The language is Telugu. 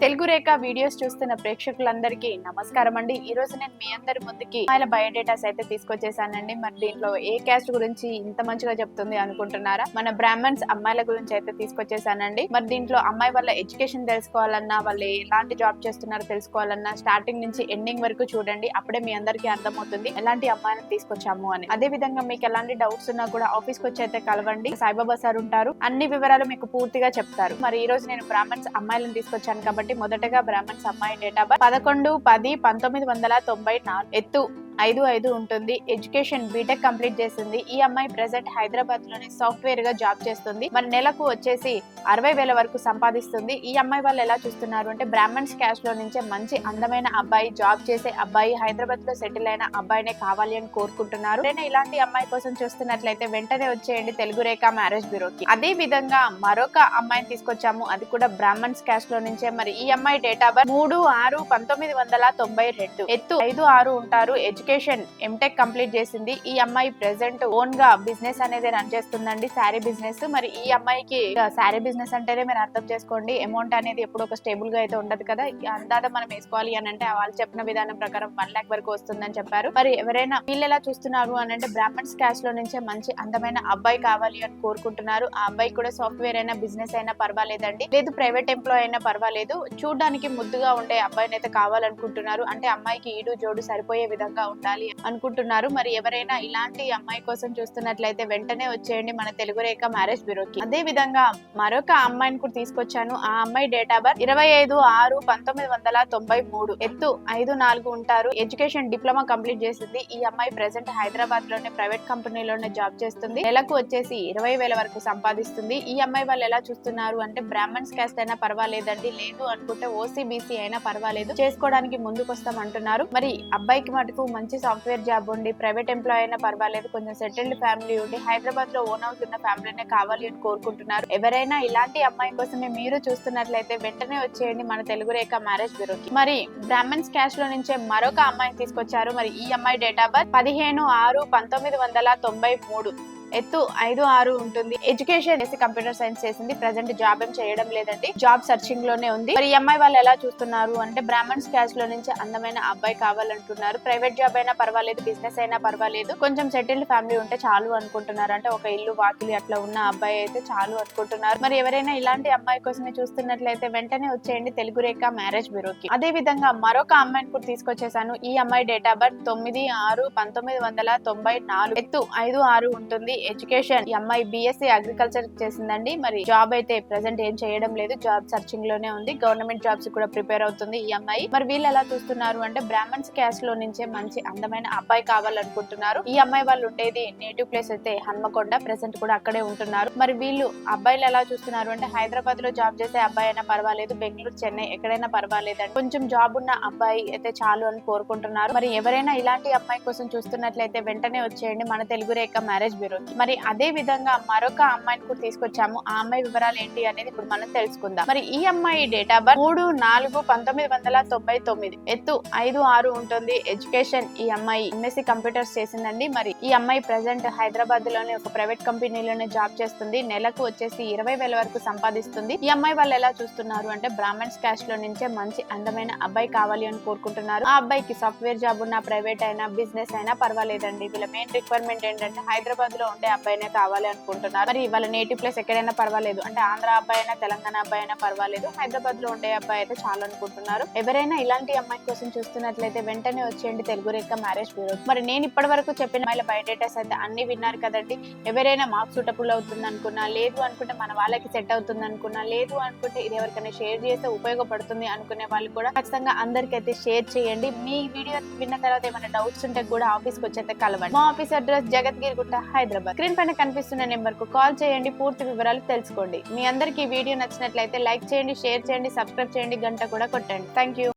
తెలుగు రేఖ వీడియోస్ చూస్తున్న ప్రేక్షకులందరికీ నమస్కారం అండి. ఈ రోజు నేను మీ అందరి ముందుకి అమ్మాయిల బయోడేటాస్ అయితే తీసుకొచ్చేసానండి. మరి దీంట్లో ఏ క్యాస్ట్ గురించి ఇంత మంచిగా చెప్తుంది అనుకుంటున్నారా? మన బ్రాహ్మణ్స్ అమ్మాయిల గురించి అయితే తీసుకొచ్చేసానండి. మరి దీంట్లో అమ్మాయి వాళ్ళ ఎడ్యుకేషన్ తెలుసుకోవాలన్నా, వాళ్ళు ఎలాంటి జాబ్ చేస్తున్నారో తెలుసుకోవాలన్నా స్టార్టింగ్ నుంచి ఎండింగ్ వరకు చూడండి. అప్పుడే మీ అందరికీ అర్థమవుతుంది ఎలాంటి అమ్మాయిలను తీసుకొచ్చాము అని. అదే విధంగా మీకు ఎలాంటి డౌట్స్ ఉన్నా కూడా ఆఫీస్ కి వచ్చి అయితే కలవండి. సాయిబాబా సార్ ఉంటారు, అన్ని వివరాలు మీకు పూర్తిగా చెప్తారు. మరి ఈ రోజు నేను బ్రాహ్మణ్స్ అమ్మాయిలను తీసుకొచ్చాను కాబట్టి మొదటగా బ్రాహ్మణ్స్ అమ్మాయి డేట్ ఆఫ్ బర్త్ 11/10/1994, ఎత్తు 5'5" ఉంటుంది. ఎడ్యుకేషన్ బీటెక్ కంప్లీట్ చేసింది. ఈ అమ్మాయి ప్రెసెంట్ హైదరాబాద్ లోని సాఫ్ట్వేర్ గా జాబ్ చేస్తుంది. మరి నెలకు వచ్చేసి 60,000 వరకు సంపాదిస్తుంది. ఈ అమ్మాయి వాళ్ళు ఎలా చూస్తున్నారు అంటే బ్రాహ్మణ్స్ క్యాస్ట్ లో నుంచే మంచి అందమైన అబ్బాయి, జాబ్ చేసే అబ్బాయి, హైదరాబాద్ లో సెటిల్ అయిన అబ్బాయినే కావాలి అని కోరుకుంటున్నారు. ఇలాంటి అమ్మాయి కోసం చూస్తున్నట్లయితే వెంటనే వచ్చేయండి తెలుగు రేఖ మ్యారేజ్ బ్యూరోకి. అదే విధంగా మరొక అమ్మాయిని తీసుకొచ్చాము, అది కూడా బ్రాహ్మణ్స్ క్యాస్ట్ లో నుంచే. మరి ఈ అమ్మాయి డేట్ ఆఫ్ బర్త్ 3/6/1992, ఎత్తు 5'6" ఉంటారు. ఎడ్యుకేషన్ ఎంటెక్ కంప్లీట్ చేసింది. ఈ అమ్మాయి ప్రెసెంట్ ఓన్ గా బిజినెస్ అనేది రన్ చేస్తుందండి, శారీ బిజినెస్. మరి ఈ అమ్మాయికి శారీ బిజినెస్ అంటేనే మీరు అర్థం చేసుకోండి, అమౌంట్ అనేది ఎప్పుడు ఒక స్టేబుల్ గా అయితే ఉండదు కదా. అందాక మనం వేసుకోవాలి అని అంటే వాళ్ళు చెప్పిన విధానం ప్రకారం 1 lakh వరకు వస్తుందని చెప్పారు. మరి ఎవరైనా వీళ్ళు ఎలా చూస్తున్నారు అని అంటే బ్రాహ్మణ్స్ క్యాస్ట్ లో నుంచే మంచి అందమైన అబ్బాయి కావాలి అని కోరుకుంటున్నారు. ఆ అబ్బాయి కూడా సాఫ్ట్వేర్ అయినా బిజినెస్ అయినా పర్వాలేదండి, లేదు ప్రైవేట్ ఎంప్లాయ్ అయినా పర్వాలేదు, చూడడానికి ముద్దుగా ఉండే అబ్బాయిని అయితే కావాలనుకుంటున్నారు. అంటే అమ్మాయికి ఈడు జోడు సరిపోయే విధంగా ఉండాలి అనుకుంటున్నారు. మరి ఎవరైనా ఇలాంటి అమ్మాయి కోసం చూస్తున్నట్లయితే వెంటనే వచ్చేయండి మన తెలుగు రేఖ మ్యారేజ్ బ్యూరోకి. అదే విధంగా మరొక అమ్మాయిని కూడా తీసుకొచ్చాను. ఆ అమ్మాయి డేట్ ఆఫ్ బర్త్ 25/6/1993, ఎత్తు 5'4" ఉంటారు. ఎడ్యుకేషన్ డిప్లొమా కంప్లీట్ చేసింది. ఈ అమ్మాయి ప్రెసెంట్ హైదరాబాద్ లోనే ప్రైవేట్ కంపెనీలోనే జాబ్ చేస్తుంది. నెలకు వచ్చేసి 20,000 వరకు సంపాదిస్తుంది. ఈ అమ్మాయి వాళ్ళు ఎలా చూస్తున్నారు అంటే బ్రాహ్మణ్స్ క్యాస్ట్ అయినా పర్వాలేదండి, లేదు అనుకుంటే ఓసీబీసీ అయినా పర్వాలేదు, చేసుకోవడానికి ముందుకు వస్తాం అంటున్నారు. మరి అబ్బాయికి మటుకు మంచి సాఫ్ట్వేర్ జాబ్ ఉండి, ప్రైవేట్ ఎంప్లాయ్ అయినా పర్వాలేదు, కొంచెం సెటిల్డ్ ఫ్యామిలీ ఉండి, హైదరాబాద్ లో ఓన్ హౌస్ ఉన్న ఫ్యామిలీనే కావాలి అని కోరుకుంటున్నారు. ఎవరైనా ఇలాంటి అమ్మాయి కోసమే మీరు చూస్తున్నట్లయితే వెంటనే వచ్చేయండి మన తెలుగు రేఖ మ్యారేజ్ బ్యూరోకి. మరి బ్రాహ్మణ్స్ క్యాస్ట్ లో నుంచే మరొక అమ్మాయిని తీసుకొచ్చారు. మరి ఈ అమ్మాయి డేట్ ఆఫ్ బర్త్ 15/6/1993, ఎత్తు 5'6" ఉంటుంది. ఎడ్యుకేషన్ కంప్యూటర్ సైన్స్ చేసింది. ప్రెసెంట్ జాబ్ ఏం చేయడం లేదండి, జాబ్ సర్చింగ్ లోనే ఉంది. మరి ఈ అమ్మాయి వాళ్ళు ఎలా చూస్తున్నారు అంటే బ్రాహ్మణ్స్ క్యాస్ట్ లో నుంచి అందమైన అబ్బాయి కావాలంటున్నారు. ప్రైవేట్ జాబ్ అయినా పర్వాలేదు, బిజినెస్ అయినా పర్వాలేదు, కొంచెం సెటిల్డ్ ఫ్యామిలీ ఉంటే చాలు అనుకుంటున్నారు. అంటే ఒక ఇల్లు వాకిలి అట్లా ఉన్న అబ్బాయి అయితే చాలు అనుకుంటున్నారు. మరి ఎవరైనా ఇలాంటి అమ్మాయి కోసమే చూస్తున్నట్లయితే వెంటనే వచ్చేయండి తెలుగు రేఖ మ్యారేజ్ బ్యూరోకి. అదే విధంగా మరొక అమ్మాయిని కూడా తీసుకొచ్చేసాను. ఈ అమ్మాయి డేట్ ఆఫ్ బర్త్ 9/6/1994, ఎత్తు 5'6" ఉంటుంది. ఎడ్యుకేషన్ ఈ అమ్మాయి బీఎస్సీ అగ్రికల్చర్ చేసిందండి. మరి జాబ్ అయితే ప్రెసెంట్ ఏం చేయడం లేదు, జాబ్ సర్చింగ్ లోనే ఉంది. గవర్నమెంట్ జాబ్స్ కూడా ప్రిపేర్ అవుతుంది ఈ అమ్మాయి. మరి వీళ్ళు ఎలా చూస్తున్నారు అంటే బ్రాహ్మణ్స్ క్యాస్ట్ లో నుంచే మంచి అందమైన అబ్బాయి కావాలనుకుంటున్నారు. ఈ అమ్మాయి వాళ్ళు ఉండేది నేటివ్ ప్లేస్ అయితే హన్మకొండ, ప్రెసెంట్ కూడా అక్కడే ఉంటున్నారు. మరి వీళ్ళు అబ్బాయిలు ఎలా చూస్తున్నారు అంటే హైదరాబాద్ లో జాబ్ చేసే అబ్బాయి అయినా పర్వాలేదు, బెంగళూరు, చెన్నై ఎక్కడైనా పర్వాలేదండి, కొంచెం జాబ్ ఉన్న అబ్బాయి అయితే చాలు అని కోరుకుంటున్నారు. మరి ఎవరైనా ఇలాంటి అమ్మాయి కోసం చూస్తున్నట్లయితే వెంటనే వచ్చేయండి మన తెలుగు రేఖ మ్యారేజ్ బ్యూరోకి. మరి అదే విధంగా మరొక అమ్మాయిని కూడా తీసుకొచ్చాము. ఆ అమ్మాయి వివరాలు ఏంటి అనేది ఇప్పుడు మనం తెలుసుకుందాం. మరి ఈ అమ్మాయి డేట్ ఆఫ్ బర్త్ 3/4/1999, ఎత్తు 5'6" ఉంటుంది. ఎడ్యుకేషన్ ఈ అమ్మాయి ఎంఎస్సీ కంప్యూటర్స్ చేసిందండి. మరి ఈ అమ్మాయి ప్రెసెంట్ హైదరాబాద్ లోనే ఒక ప్రైవేట్ కంపెనీలోనే జాబ్ చేస్తుంది. నెలకు వచ్చేసి 20,000 వరకు సంపాదిస్తుంది. ఈ అమ్మాయి వాళ్ళు ఎలా చూస్తున్నారు అంటే బ్రాహ్మణ్స్ క్యాస్ట్ లో నుంచే మంచి అందమైన అబ్బాయి కావాలి అని కోరుకుంటున్నారు. ఆ అబ్బాయికి సాఫ్ట్వేర్ జాబ్ ఉన్న, ప్రైవేట్ అయినా బిజినెస్ అయినా పర్వాలేదండి. వీళ్ళ మెయిన్ రిక్వైర్మెంట్ ఏంటంటే హైదరాబాద్ లో ఉండే అబ్బాయినే కావాలి అనుకుంటున్నారు. మరి వాళ్ళ నేటివ్ ప్లేస్ ఎక్కడైనా పర్వాలేదు, అంటే ఆంధ్ర అబ్బాయి అయినా, తెలంగాణ అబ్బాయి అయినా పర్వాలేదు, హైదరాబాద్ లో ఉండే అబ్బాయి అయితే చాలా అనుకుంటున్నారు. ఎవరైనా ఇలాంటి అమ్మాయి కోసం చూస్తున్నట్లయితే వెంటనే వచ్చేయండి తెలుగు రేఖ మ్యారేజ్ బ్యూరో. మరి నేను ఇప్పటి వరకు చెప్పిన అమ్మాయిల బయోడేటాస్ అయితే అన్ని విన్నారు కదండి. ఎవరైనా మాకు సూటబుల్ అవుతుంది అనుకున్నా, లేదు అనుకుంటే మన వాళ్ళకి సెట్ అవుతుంది అనుకున్నా, లేదు అనుకుంటే ఇది ఎవరికైనా షేర్ చేస్తే ఉపయోగపడుతుంది అనుకునే వాళ్ళు కూడా ఖచ్చితంగా అందరికైతే షేర్ చేయండి. మీ వీడియో విన్న తర్వాత ఏమైనా డౌట్స్ ఉంటే కూడా ఆఫీస్కి వచ్చేస్తే కలవండి. మా office address Jagadgirigutta, Hyderabad. Screen పైన కనిపిస్తున్న నెంబర్ కు కాల్ చేయండి, పూర్తి వివరాలు తెలుసుకోండి. మీ అందరికి ఈ వీడియో నచ్చినట్లయితే లైక్ చేయండి, షేర్ చేయండి, సబ్స్క్రైబ్ చేయండి, గంట కూడా కొట్టండి. Thank you.